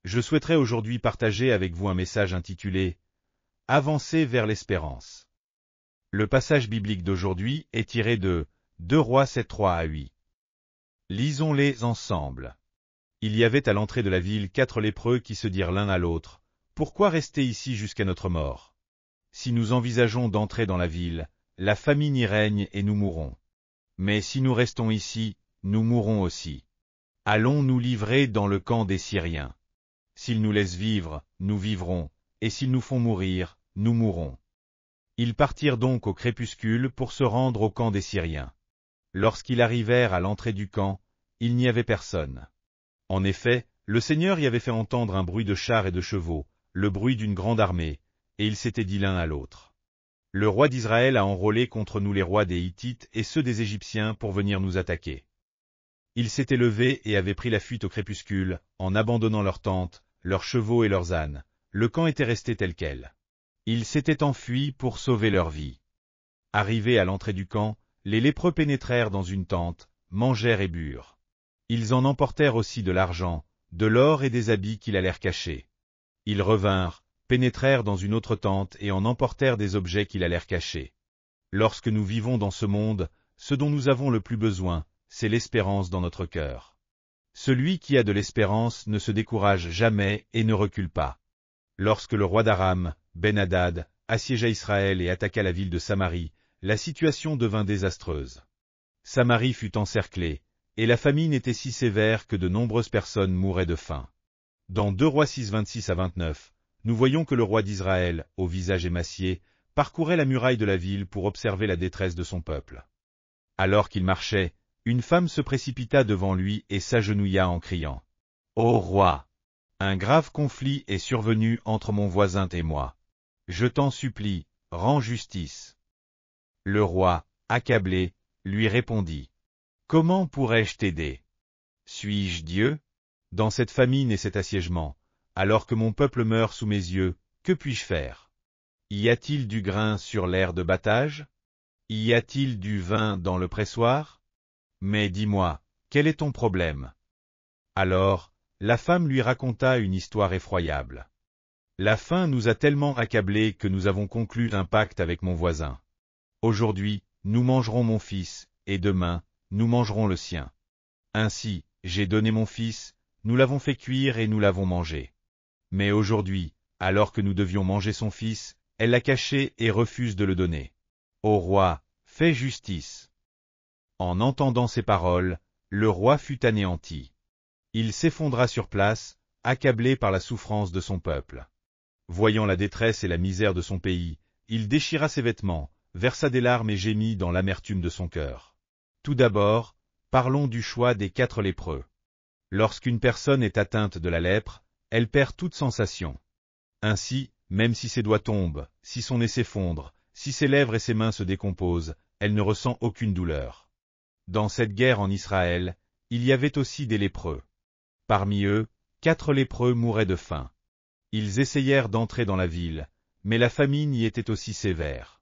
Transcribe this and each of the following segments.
je souhaiterais aujourd'hui partager avec vous un message intitulé « Avancer vers l'espérance ». Le passage biblique d'aujourd'hui est tiré de 2 Rois 7, 3 à 8. Lisons-les ensemble. Il y avait à l'entrée de la ville 4 lépreux qui se dirent l'un à l'autre, « Pourquoi rester ici jusqu'à notre mort? Si nous envisageons d'entrer dans la ville, la famine y règne et nous mourrons. Mais si nous restons ici, nous mourrons aussi. Allons nous livrer dans le camp des Syriens. S'ils nous laissent vivre, nous vivrons, et s'ils nous font mourir, nous mourrons. » Ils partirent donc au crépuscule pour se rendre au camp des Syriens. Lorsqu'ils arrivèrent à l'entrée du camp, il n'y avait personne. En effet, le Seigneur y avait fait entendre un bruit de chars et de chevaux, le bruit d'une grande armée, et ils s'étaient dit l'un à l'autre. Le roi d'Israël a enrôlé contre nous les rois des Hittites et ceux des Égyptiens pour venir nous attaquer. Ils s'étaient levés et avaient pris la fuite au crépuscule, en abandonnant leurs tentes, leurs chevaux et leurs ânes. Le camp était resté tel quel. Ils s'étaient enfuis pour sauver leur vie. Arrivés à l'entrée du camp, les lépreux pénétrèrent dans une tente, mangèrent et burent. Ils en emportèrent aussi de l'argent, de l'or et des habits qu'ils allèrent cacher. Ils revinrent, pénétrèrent dans une autre tente et en emportèrent des objets qu'ils allèrent cacher. Lorsque nous vivons dans ce monde, ce dont nous avons le plus besoin, c'est l'espérance dans notre cœur. Celui qui a de l'espérance ne se décourage jamais et ne recule pas. Lorsque le roi d'Aram, Ben-Hadad, assiégea Israël et attaqua la ville de Samarie, la situation devint désastreuse. Samarie fut encerclée, et la famine était si sévère que de nombreuses personnes mouraient de faim. Dans 2 Rois 6, 26 à 29, nous voyons que le roi d'Israël, au visage émacié, parcourait la muraille de la ville pour observer la détresse de son peuple. Alors qu'il marchait, une femme se précipita devant lui et s'agenouilla en criant « Ô roi, un grave conflit est survenu entre mon voisin et moi. Je t'en supplie, rends justice. » Le roi, accablé, lui répondit « Comment pourrais-je t'aider? Suis-je Dieu? Dans cette famine et cet assiégement, alors que mon peuple meurt sous mes yeux, que puis-je faire? Y a-t-il du grain sur l'aire de battage? Y a-t-il du vin dans le pressoir? Mais dis-moi, quel est ton problème? » Alors, la femme lui raconta une histoire effroyable. « La faim nous a tellement accablés que nous avons conclu un pacte avec mon voisin. Aujourd'hui, nous mangerons mon fils, et demain, nous mangerons le sien. Ainsi, j'ai donné mon fils, nous l'avons fait cuire et nous l'avons mangé. Mais aujourd'hui, alors que nous devions manger son fils, elle l'a caché et refuse de le donner. Ô roi, fais justice. » En entendant ces paroles, le roi fut anéanti. Il s'effondra sur place, accablé par la souffrance de son peuple. Voyant la détresse et la misère de son pays, il déchira ses vêtements, versa des larmes et gémit dans l'amertume de son cœur. Tout d'abord, parlons du choix des 4 lépreux. Lorsqu'une personne est atteinte de la lèpre, elle perd toute sensation. Ainsi, même si ses doigts tombent, si son nez s'effondre, si ses lèvres et ses mains se décomposent, elle ne ressent aucune douleur. Dans cette guerre en Israël, il y avait aussi des lépreux. Parmi eux, 4 lépreux mouraient de faim. Ils essayèrent d'entrer dans la ville, mais la famine y était aussi sévère.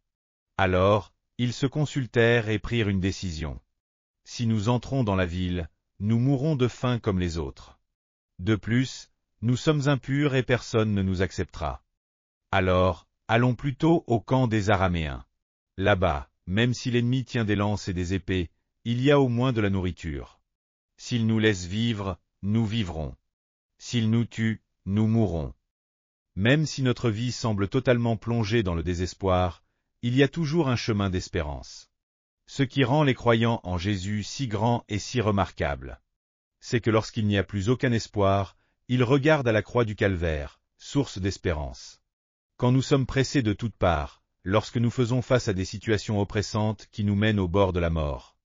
Alors, ils se consultèrent et prirent une décision. Si nous entrons dans la ville, nous mourrons de faim comme les autres. De plus, nous sommes impurs et personne ne nous acceptera. Alors, allons plutôt au camp des Araméens. Là-bas, même si l'ennemi tient des lances et des épées, il y a au moins de la nourriture. S'il nous laisse vivre, nous vivrons. S'il nous tue, nous mourrons. Même si notre vie semble totalement plongée dans le désespoir, il y a toujours un chemin d'espérance. Ce qui rend les croyants en Jésus si grands et si remarquables, c'est que lorsqu'il n'y a plus aucun espoir, ils regardent à la croix du calvaire, source d'espérance. Quand nous sommes pressés de toutes parts, lorsque nous faisons face à des situations oppressantes qui nous mènent au bord de la mort,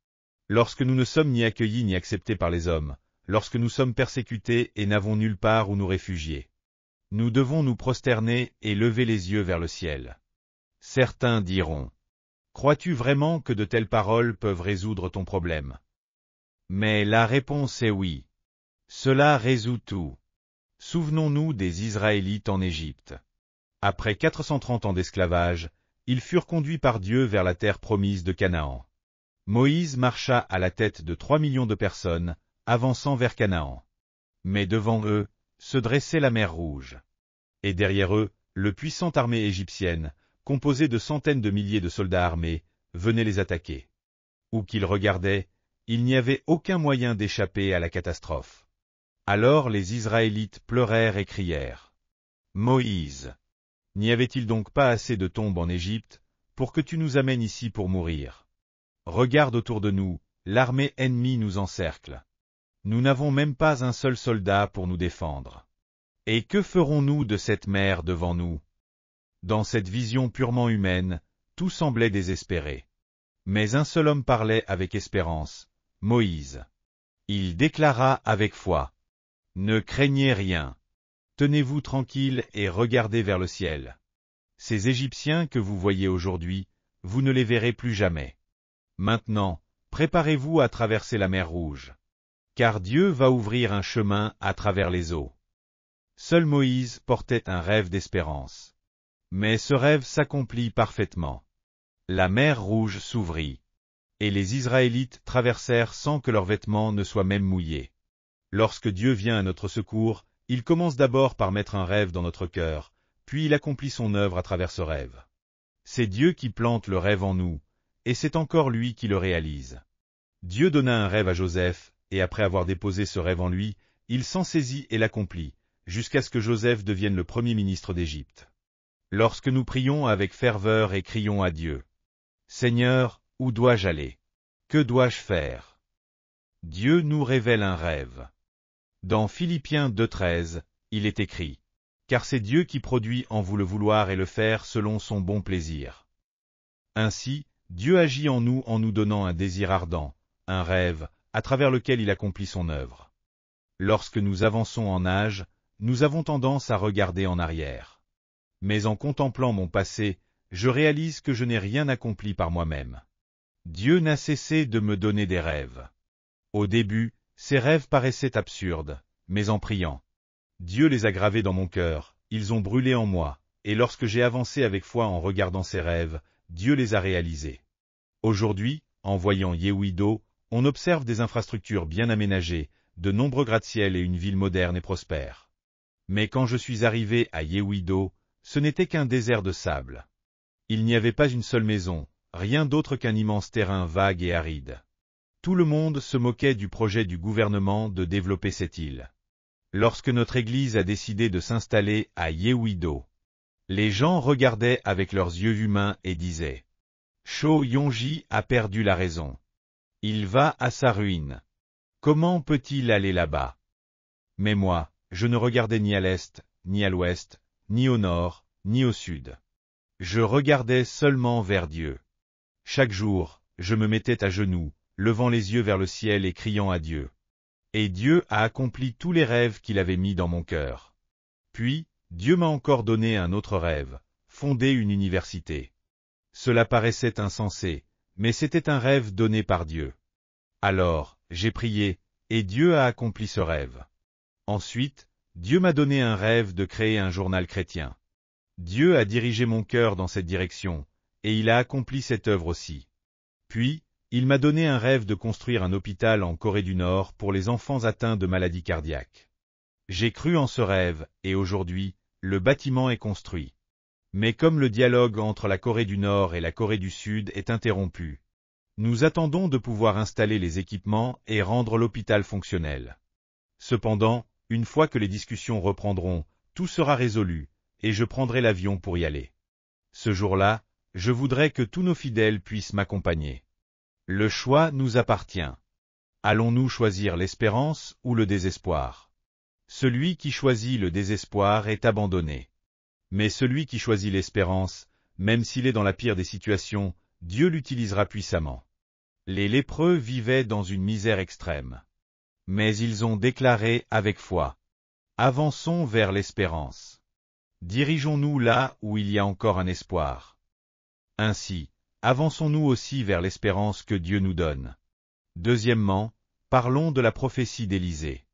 lorsque nous ne sommes ni accueillis ni acceptés par les hommes, lorsque nous sommes persécutés et n'avons nulle part où nous réfugier, nous devons nous prosterner et lever les yeux vers le ciel. Certains diront « Crois-tu vraiment que de telles paroles peuvent résoudre ton problème ?» Mais la réponse est oui. Cela résout tout. Souvenons-nous des Israélites en Égypte. Après 430 ans d'esclavage, ils furent conduits par Dieu vers la terre promise de Canaan. Moïse marcha à la tête de 3 millions de personnes, avançant vers Canaan. Mais devant eux, se dressait la mer Rouge. Et derrière eux, le puissante armée égyptienne, composée de centaines de milliers de soldats armés, venait les attaquer. Où qu'ils regardaient, il n'y avait aucun moyen d'échapper à la catastrophe. Alors les Israélites pleurèrent et crièrent. Moïse, n'y avait-il donc pas assez de tombes en Égypte, pour que tu nous amènes ici pour mourir? Regarde autour de nous, l'armée ennemie nous encercle. Nous n'avons même pas un seul soldat pour nous défendre. Et que ferons-nous de cette mer devant nous? Dans cette vision purement humaine, tout semblait désespéré. Mais un seul homme parlait avec espérance, Moïse. Il déclara avec foi. Ne craignez rien. Tenez-vous tranquille et regardez vers le ciel. Ces Égyptiens que vous voyez aujourd'hui, vous ne les verrez plus jamais. Maintenant, préparez-vous à traverser la mer Rouge. Car Dieu va ouvrir un chemin à travers les eaux. Seul Moïse portait un rêve d'espérance. Mais ce rêve s'accomplit parfaitement. La mer Rouge s'ouvrit. Et les Israélites traversèrent sans que leurs vêtements ne soient même mouillés. Lorsque Dieu vient à notre secours, il commence d'abord par mettre un rêve dans notre cœur, puis il accomplit son œuvre à travers ce rêve. C'est Dieu qui plante le rêve en nous, et c'est encore lui qui le réalise. Dieu donna un rêve à Joseph, et après avoir déposé ce rêve en lui, il s'en saisit et l'accomplit, jusqu'à ce que Joseph devienne le premier ministre d'Égypte. Lorsque nous prions avec ferveur et crions à Dieu, « Seigneur, où dois-je aller? Que dois-je faire ?» Dieu nous révèle un rêve. Dans Philippiens 2,13, il est écrit, « Car c'est Dieu qui produit en vous le vouloir et le faire selon son bon plaisir. » Ainsi, Dieu agit en nous donnant un désir ardent, un rêve, à travers lequel il accomplit son œuvre. Lorsque nous avançons en âge, nous avons tendance à regarder en arrière. Mais en contemplant mon passé, je réalise que je n'ai rien accompli par moi-même. Dieu n'a cessé de me donner des rêves. Au début, ces rêves paraissaient absurdes, mais en priant, Dieu les a gravés dans mon cœur, ils ont brûlé en moi, et lorsque j'ai avancé avec foi en regardant ces rêves, Dieu les a réalisés. Aujourd'hui, en voyant Yehuido, on observe des infrastructures bien aménagées, de nombreux gratte-ciel et une ville moderne et prospère. Mais quand je suis arrivé à Yehuido, ce n'était qu'un désert de sable. Il n'y avait pas une seule maison, rien d'autre qu'un immense terrain vague et aride. Tout le monde se moquait du projet du gouvernement de développer cette île. Lorsque notre Église a décidé de s'installer à Yehuido, les gens regardaient avec leurs yeux humains et disaient « Cho Yonji a perdu la raison. Il va à sa ruine. Comment peut-il aller là-bas » Mais moi, je ne regardais ni à l'est, ni à l'ouest, ni au nord, ni au sud. Je regardais seulement vers Dieu. Chaque jour, je me mettais à genoux, levant les yeux vers le ciel et criant à Dieu. Et Dieu a accompli tous les rêves qu'il avait mis dans mon cœur. Puis, Dieu m'a encore donné un autre rêve, fonder une université. Cela paraissait insensé, mais c'était un rêve donné par Dieu. Alors, j'ai prié, et Dieu a accompli ce rêve. Ensuite, Dieu m'a donné un rêve de créer un journal chrétien. Dieu a dirigé mon cœur dans cette direction, et il a accompli cette œuvre aussi. Puis, il m'a donné un rêve de construire un hôpital en Corée du Nord pour les enfants atteints de maladies cardiaques. J'ai cru en ce rêve, et aujourd'hui, le bâtiment est construit. Mais comme le dialogue entre la Corée du Nord et la Corée du Sud est interrompu, nous attendons de pouvoir installer les équipements et rendre l'hôpital fonctionnel. Cependant, une fois que les discussions reprendront, tout sera résolu, et je prendrai l'avion pour y aller. Ce jour-là, je voudrais que tous nos fidèles puissent m'accompagner. Le choix nous appartient. Allons-nous choisir l'espérance ou le désespoir? Celui qui choisit le désespoir est abandonné. Mais celui qui choisit l'espérance, même s'il est dans la pire des situations, Dieu l'utilisera puissamment. Les lépreux vivaient dans une misère extrême. Mais ils ont déclaré avec foi. Avançons vers l'espérance. Dirigeons-nous là où il y a encore un espoir. Ainsi, avançons-nous aussi vers l'espérance que Dieu nous donne. Deuxièmement, parlons de la prophétie d'Élisée.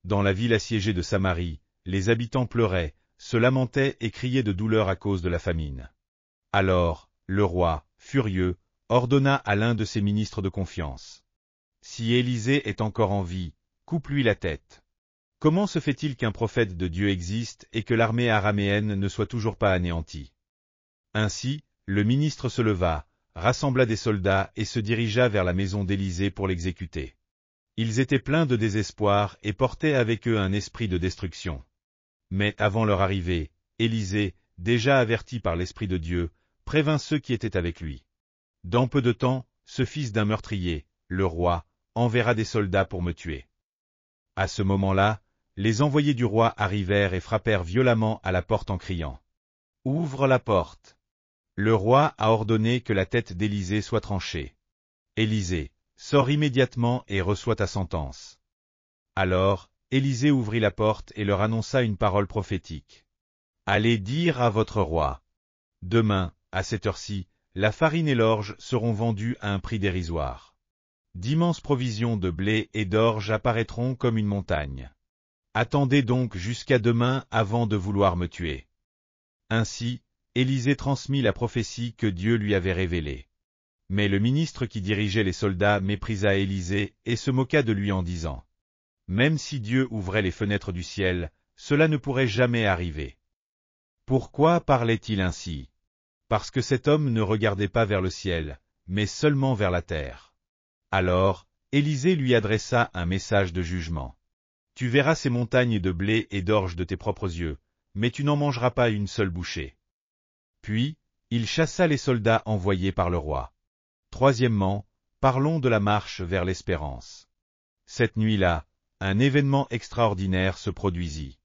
Dans la ville assiégée de Samarie, les habitants pleuraient, se lamentaient et criaient de douleur à cause de la famine. Alors, le roi, furieux, ordonna à l'un de ses ministres de confiance. « Si Élisée est encore en vie, coupe-lui la tête. » Comment se fait-il qu'un prophète de Dieu existe et que l'armée araméenne ne soit toujours pas anéantie? Ainsi, le ministre se leva, rassembla des soldats et se dirigea vers la maison d'Élysée pour l'exécuter. Ils étaient pleins de désespoir et portaient avec eux un esprit de destruction. Mais avant leur arrivée, Élysée, déjà averti par l'Esprit de Dieu, prévint ceux qui étaient avec lui. Dans peu de temps, ce fils d'un meurtrier, le roi, enverra des soldats pour me tuer. À ce moment-là, les envoyés du roi arrivèrent et frappèrent violemment à la porte en criant « Ouvre la porte !» Le roi a ordonné que la tête d'Élysée soit tranchée. Élysée, sors immédiatement et reçois ta sentence. Alors, Élysée ouvrit la porte et leur annonça une parole prophétique. Allez dire à votre roi. Demain, à cette heure-ci, la farine et l'orge seront vendus à un prix dérisoire. D'immenses provisions de blé et d'orge apparaîtront comme une montagne. Attendez donc jusqu'à demain avant de vouloir me tuer. Ainsi, Élysée transmit la prophétie que Dieu lui avait révélée. Mais le ministre qui dirigeait les soldats méprisa Élysée et se moqua de lui en disant « Même si Dieu ouvrait les fenêtres du ciel, cela ne pourrait jamais arriver. » Pourquoi parlait-il ainsi? Parce que cet homme ne regardait pas vers le ciel, mais seulement vers la terre. Alors, Élysée lui adressa un message de jugement. « Tu verras ces montagnes de blé et d'orge de tes propres yeux, mais tu n'en mangeras pas une seule bouchée. » Puis, il chassa les soldats envoyés par le roi. Troisièmement, parlons de la marche vers l'espérance. Cette nuit-là, un événement extraordinaire se produisit.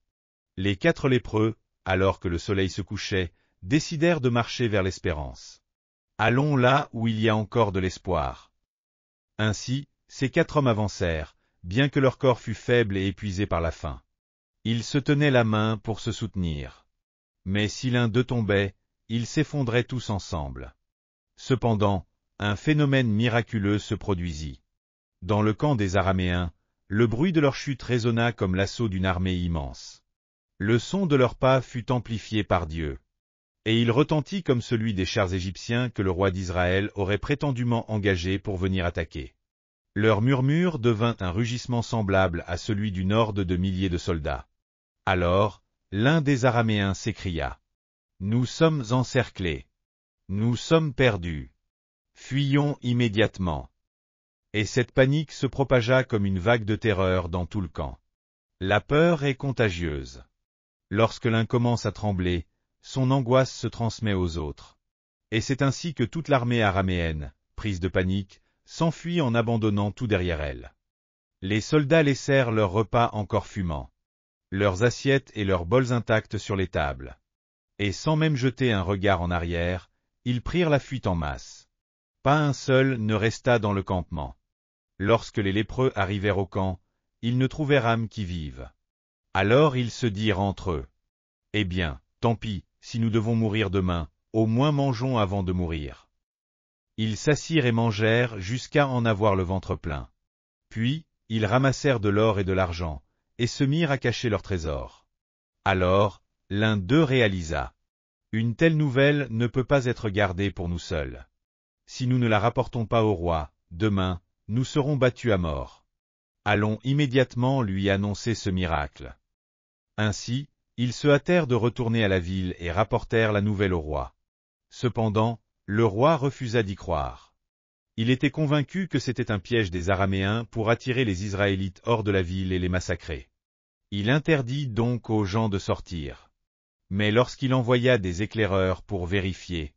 Les 4 lépreux, alors que le soleil se couchait, décidèrent de marcher vers l'espérance. Allons là où il y a encore de l'espoir. Ainsi, ces 4 hommes avancèrent, bien que leur corps fût faible et épuisé par la faim. Ils se tenaient la main pour se soutenir. Mais si l'un d'eux tombait, ils s'effondraient tous ensemble. Cependant, un phénomène miraculeux se produisit. Dans le camp des Araméens, le bruit de leur chute résonna comme l'assaut d'une armée immense. Le son de leurs pas fut amplifié par Dieu. Et il retentit comme celui des chars égyptiens que le roi d'Israël aurait prétendument engagés pour venir attaquer. Leur murmure devint un rugissement semblable à celui d'une horde de milliers de soldats. Alors, l'un des Araméens s'écria « Nous sommes encerclés. Nous sommes perdus. Fuyons immédiatement. » Et cette panique se propagea comme une vague de terreur dans tout le camp. La peur est contagieuse. Lorsque l'un commence à trembler, son angoisse se transmet aux autres. Et c'est ainsi que toute l'armée araméenne, prise de panique, s'enfuit en abandonnant tout derrière elle. Les soldats laissèrent leurs repas encore fumants, leurs assiettes et leurs bols intacts sur les tables. Et sans même jeter un regard en arrière, ils prirent la fuite en masse. Pas un seul ne resta dans le campement. Lorsque les lépreux arrivèrent au camp, ils ne trouvèrent âme qui vive. Alors ils se dirent entre eux. Eh bien, tant pis, si nous devons mourir demain, au moins mangeons avant de mourir. Ils s'assirent et mangèrent jusqu'à en avoir le ventre plein. Puis, ils ramassèrent de l'or et de l'argent, et se mirent à cacher leurs trésors. Alors, l'un d'eux réalisa. Une telle nouvelle ne peut pas être gardée pour nous seuls. Si nous ne la rapportons pas au roi, demain, nous serons battus à mort. Allons immédiatement lui annoncer ce miracle. Ainsi, ils se hâtèrent de retourner à la ville et rapportèrent la nouvelle au roi. Cependant, le roi refusa d'y croire. Il était convaincu que c'était un piège des Araméens pour attirer les Israélites hors de la ville et les massacrer. Il interdit donc aux gens de sortir. Mais lorsqu'il envoya des éclaireurs pour vérifier,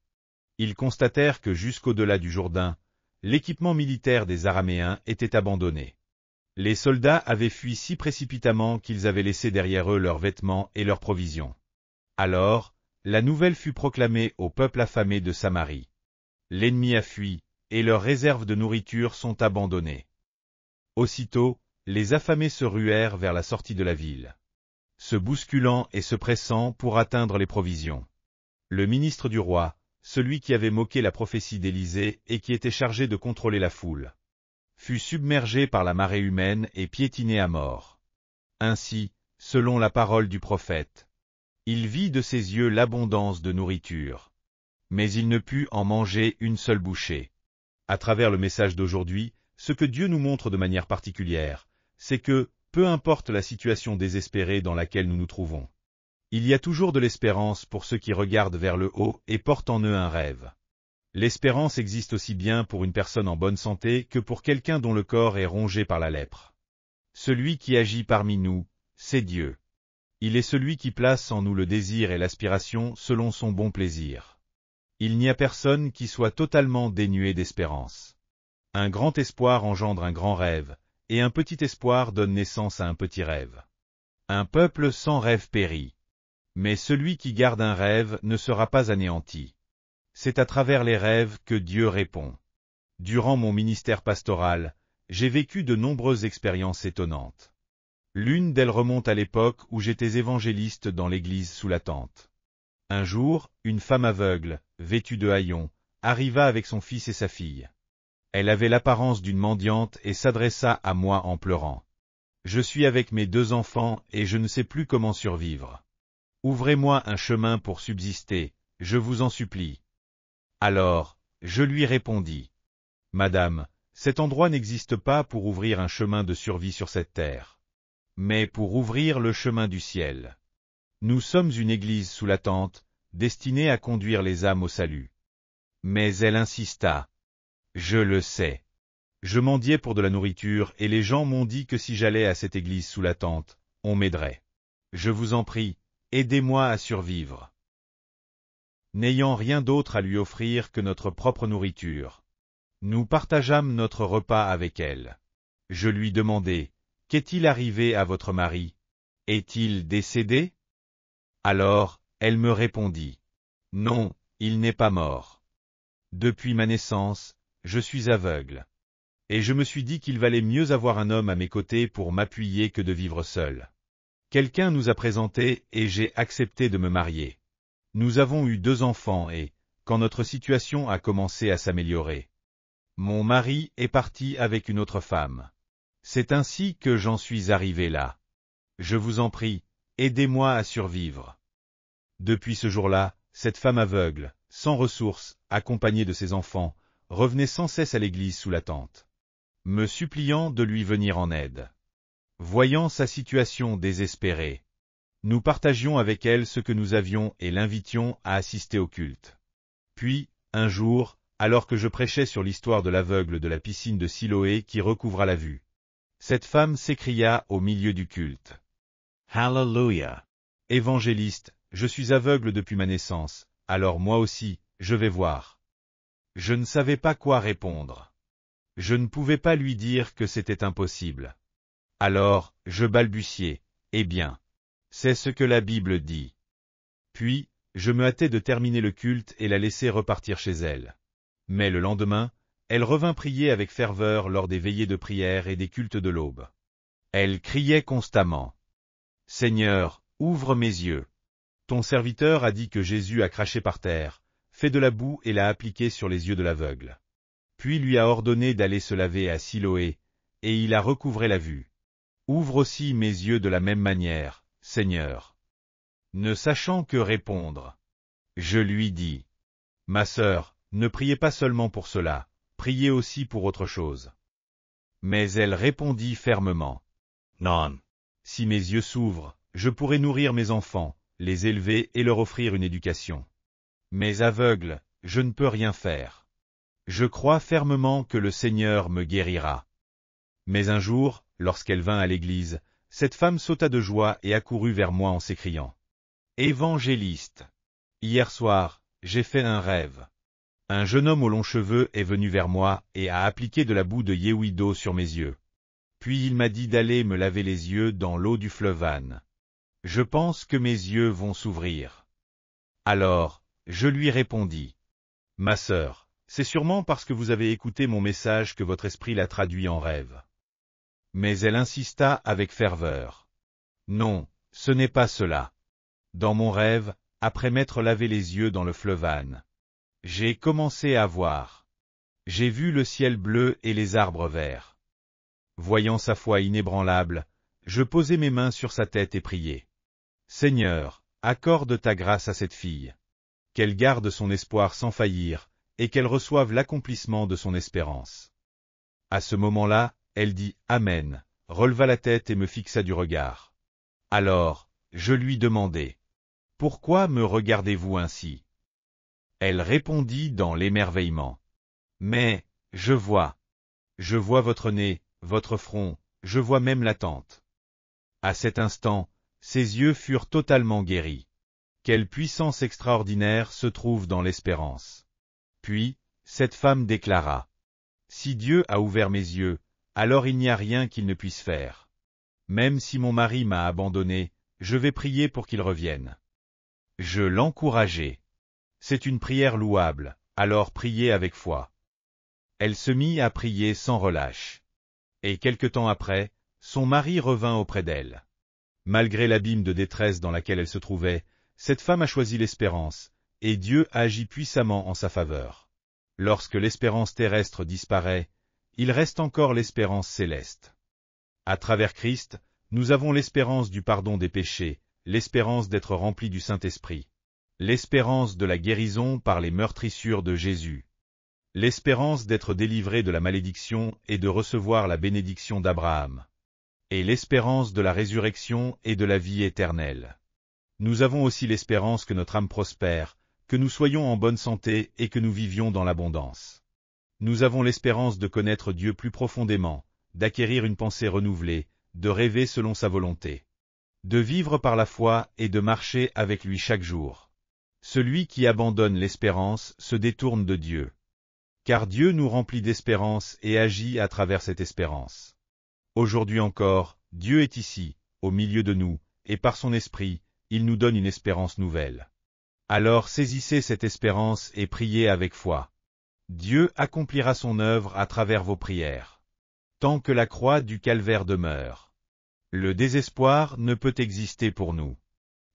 ils constatèrent que jusqu'au-delà du Jourdain, l'équipement militaire des Araméens était abandonné. Les soldats avaient fui si précipitamment qu'ils avaient laissé derrière eux leurs vêtements et leurs provisions. Alors, la nouvelle fut proclamée au peuple affamé de Samarie. L'ennemi a fui, et leurs réserves de nourriture sont abandonnées. Aussitôt, les affamés se ruèrent vers la sortie de la ville, se bousculant et se pressant pour atteindre les provisions. Le ministre du roi, celui qui avait moqué la prophétie d'Élysée et qui était chargé de contrôler la foule, fut submergé par la marée humaine et piétiné à mort. Ainsi, selon la parole du prophète, il vit de ses yeux l'abondance de nourriture, mais il ne put en manger une seule bouchée. À travers le message d'aujourd'hui, ce que Dieu nous montre de manière particulière, c'est que, peu importe la situation désespérée dans laquelle nous nous trouvons. Il y a toujours de l'espérance pour ceux qui regardent vers le haut et portent en eux un rêve. L'espérance existe aussi bien pour une personne en bonne santé que pour quelqu'un dont le corps est rongé par la lèpre. Celui qui agit parmi nous, c'est Dieu. Il est celui qui place en nous le désir et l'aspiration selon son bon plaisir. Il n'y a personne qui soit totalement dénué d'espérance. Un grand espoir engendre un grand rêve, et un petit espoir donne naissance à un petit rêve. Un peuple sans rêve périt. Mais celui qui garde un rêve ne sera pas anéanti. C'est à travers les rêves que Dieu répond. Durant mon ministère pastoral, j'ai vécu de nombreuses expériences étonnantes. L'une d'elles remonte à l'époque où j'étais évangéliste dans l'église sous la tente. Un jour, une femme aveugle, vêtue de haillons, arriva avec son fils et sa fille. Elle avait l'apparence d'une mendiante et s'adressa à moi en pleurant. « Je suis avec mes 2 enfants et je ne sais plus comment survivre. Ouvrez-moi un chemin pour subsister, je vous en supplie. » Alors, je lui répondis. « Madame, cet endroit n'existe pas pour ouvrir un chemin de survie sur cette terre, mais pour ouvrir le chemin du ciel. Nous sommes une église sous la tente, destinée à conduire les âmes au salut. » Mais elle insista. « Je le sais. Je mendiais pour de la nourriture et les gens m'ont dit que si j'allais à cette église sous la tente, on m'aiderait. Je vous en prie, aidez-moi à survivre. » N'ayant rien d'autre à lui offrir que notre propre nourriture, nous partageâmes notre repas avec elle. Je lui demandai, « Qu'est-il arrivé à votre mari? Est-il décédé? » Alors, elle me répondit, « Non, il n'est pas mort. Depuis ma naissance, je suis aveugle. Et je me suis dit qu'il valait mieux avoir un homme à mes côtés pour m'appuyer que de vivre seul. Quelqu'un nous a présenté et j'ai accepté de me marier. Nous avons eu 2 enfants et, quand notre situation a commencé à s'améliorer, mon mari est parti avec une autre femme. C'est ainsi que j'en suis arrivé là. Je vous en prie, aidez-moi à survivre. » Depuis ce jour-là, cette femme aveugle, sans ressources, accompagnée de ses enfants, revenait sans cesse à l'église sous la tente, me suppliant de lui venir en aide. Voyant sa situation désespérée, nous partagions avec elle ce que nous avions et l'invitions à assister au culte. Puis, un jour, alors que je prêchais sur l'histoire de l'aveugle de la piscine de Siloé qui recouvra la vue, cette femme s'écria au milieu du culte. « Hallelujah! Évangéliste, je suis aveugle depuis ma naissance, alors moi aussi, je vais voir. » Je ne savais pas quoi répondre. Je ne pouvais pas lui dire que c'était impossible. Alors, je balbutiai, « Eh bien, c'est ce que la Bible dit. » Puis, je me hâtai de terminer le culte et la laisser repartir chez elle. Mais le lendemain, elle revint prier avec ferveur lors des veillées de prière et des cultes de l'aube. Elle criait constamment. « Seigneur, ouvre mes yeux. Ton serviteur a dit que Jésus a craché par terre, fait de la boue et l'a appliqué sur les yeux de l'aveugle. Puis lui a ordonné d'aller se laver à Siloé, et il a recouvré la vue. Ouvre aussi mes yeux de la même manière, Seigneur. » Ne sachant que répondre, je lui dis, « Ma sœur, ne priez pas seulement pour cela, priez aussi pour autre chose. » Mais elle répondit fermement, « Non. Si mes yeux s'ouvrent, je pourrai nourrir mes enfants, les élever et leur offrir une éducation. Mais aveugle, je ne peux rien faire. Je crois fermement que le Seigneur me guérira. » Mais un jour, lorsqu'elle vint à l'église, cette femme sauta de joie et accourut vers moi en s'écriant, « Évangéliste, hier soir, j'ai fait un rêve. Un jeune homme aux longs cheveux est venu vers moi et a appliqué de la boue de Yehuido sur mes yeux. Puis il m'a dit d'aller me laver les yeux dans l'eau du fleuve Han. Je pense que mes yeux vont s'ouvrir. » Alors, je lui répondis, « Ma sœur, c'est sûrement parce que vous avez écouté mon message que votre esprit l'a traduit en rêve. » Mais elle insista avec ferveur. « Non, ce n'est pas cela. Dans mon rêve, après m'être lavé les yeux dans le fleuve Han, j'ai commencé à voir. J'ai vu le ciel bleu et les arbres verts. Voyant sa foi inébranlable, je posai mes mains sur sa tête et priai. Seigneur, accorde ta grâce à cette fille. Qu'elle garde son espoir sans faillir, et qu'elle reçoive l'accomplissement de son espérance. » À ce moment-là, elle dit « Amen », releva la tête et me fixa du regard. Alors, je lui demandai. « Pourquoi me regardez-vous ainsi ?» Elle répondit dans l'émerveillement. « Mais, je vois votre nez, votre front, je vois même la tente. » À cet instant, ses yeux furent totalement guéris. Quelle puissance extraordinaire se trouve dans l'espérance. Puis, cette femme déclara. « Si Dieu a ouvert mes yeux, alors il n'y a rien qu'il ne puisse faire. Même si mon mari m'a abandonné, je vais prier pour qu'il revienne. » Je l'encourageai. « C'est une prière louable, alors priez avec foi. » Elle se mit à prier sans relâche. Et quelque temps après, son mari revint auprès d'elle. Malgré l'abîme de détresse dans laquelle elle se trouvait, cette femme a choisi l'espérance, et Dieu agit puissamment en sa faveur. Lorsque l'espérance terrestre disparaît, il reste encore l'espérance céleste. À travers Christ, nous avons l'espérance du pardon des péchés, l'espérance d'être remplis du Saint-Esprit, l'espérance de la guérison par les meurtrissures de Jésus, l'espérance d'être délivré de la malédiction et de recevoir la bénédiction d'Abraham, et l'espérance de la résurrection et de la vie éternelle. Nous avons aussi l'espérance que notre âme prospère, que nous soyons en bonne santé et que nous vivions dans l'abondance. Nous avons l'espérance de connaître Dieu plus profondément, d'acquérir une pensée renouvelée, de rêver selon sa volonté, de vivre par la foi et de marcher avec lui chaque jour. Celui qui abandonne l'espérance se détourne de Dieu. Car Dieu nous remplit d'espérance et agit à travers cette espérance. Aujourd'hui encore, Dieu est ici, au milieu de nous, et par son esprit, il nous donne une espérance nouvelle. Alors saisissez cette espérance et priez avec foi. Dieu accomplira son œuvre à travers vos prières. Tant que la croix du calvaire demeure, le désespoir ne peut exister pour nous.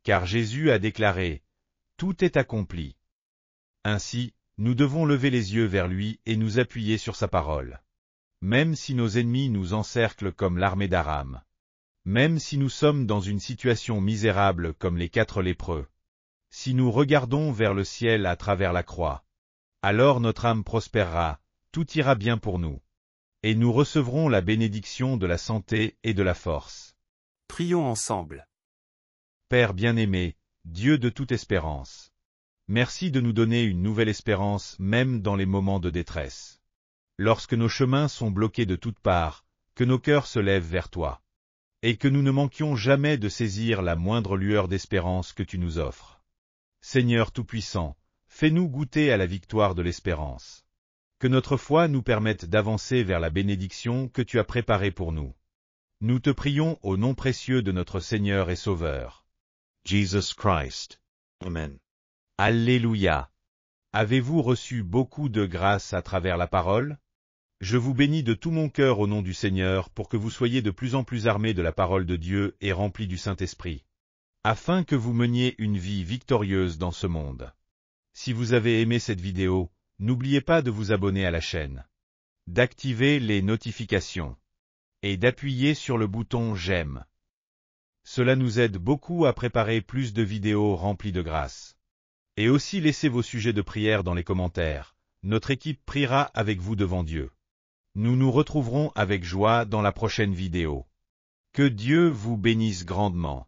Car Jésus a déclaré, « Tout est accompli ». Ainsi, nous devons lever les yeux vers lui et nous appuyer sur sa parole. Même si nos ennemis nous encerclent comme l'armée d'Aram. Même si nous sommes dans une situation misérable comme les 4 lépreux. Si nous regardons vers le ciel à travers la croix, alors notre âme prospérera, tout ira bien pour nous. Et nous recevrons la bénédiction de la santé et de la force. Prions ensemble. Père bien-aimé, Dieu de toute espérance. Merci de nous donner une nouvelle espérance même dans les moments de détresse. Lorsque nos chemins sont bloqués de toutes parts, que nos cœurs se lèvent vers toi. Et que nous ne manquions jamais de saisir la moindre lueur d'espérance que tu nous offres. Seigneur Tout-Puissant, fais-nous goûter à la victoire de l'espérance. Que notre foi nous permette d'avancer vers la bénédiction que tu as préparée pour nous. Nous te prions au nom précieux de notre Seigneur et Sauveur, Jesus Christ. Amen. Alléluia. Avez-vous reçu beaucoup de grâce à travers la parole? Je vous bénis de tout mon cœur au nom du Seigneur pour que vous soyez de plus en plus armés de la parole de Dieu et remplis du Saint-Esprit, afin que vous meniez une vie victorieuse dans ce monde. Si vous avez aimé cette vidéo, n'oubliez pas de vous abonner à la chaîne, d'activer les notifications et d'appuyer sur le bouton « J'aime ». Cela nous aide beaucoup à préparer plus de vidéos remplies de grâce. Et aussi laissez vos sujets de prière dans les commentaires, notre équipe priera avec vous devant Dieu. Nous nous retrouverons avec joie dans la prochaine vidéo. Que Dieu vous bénisse grandement.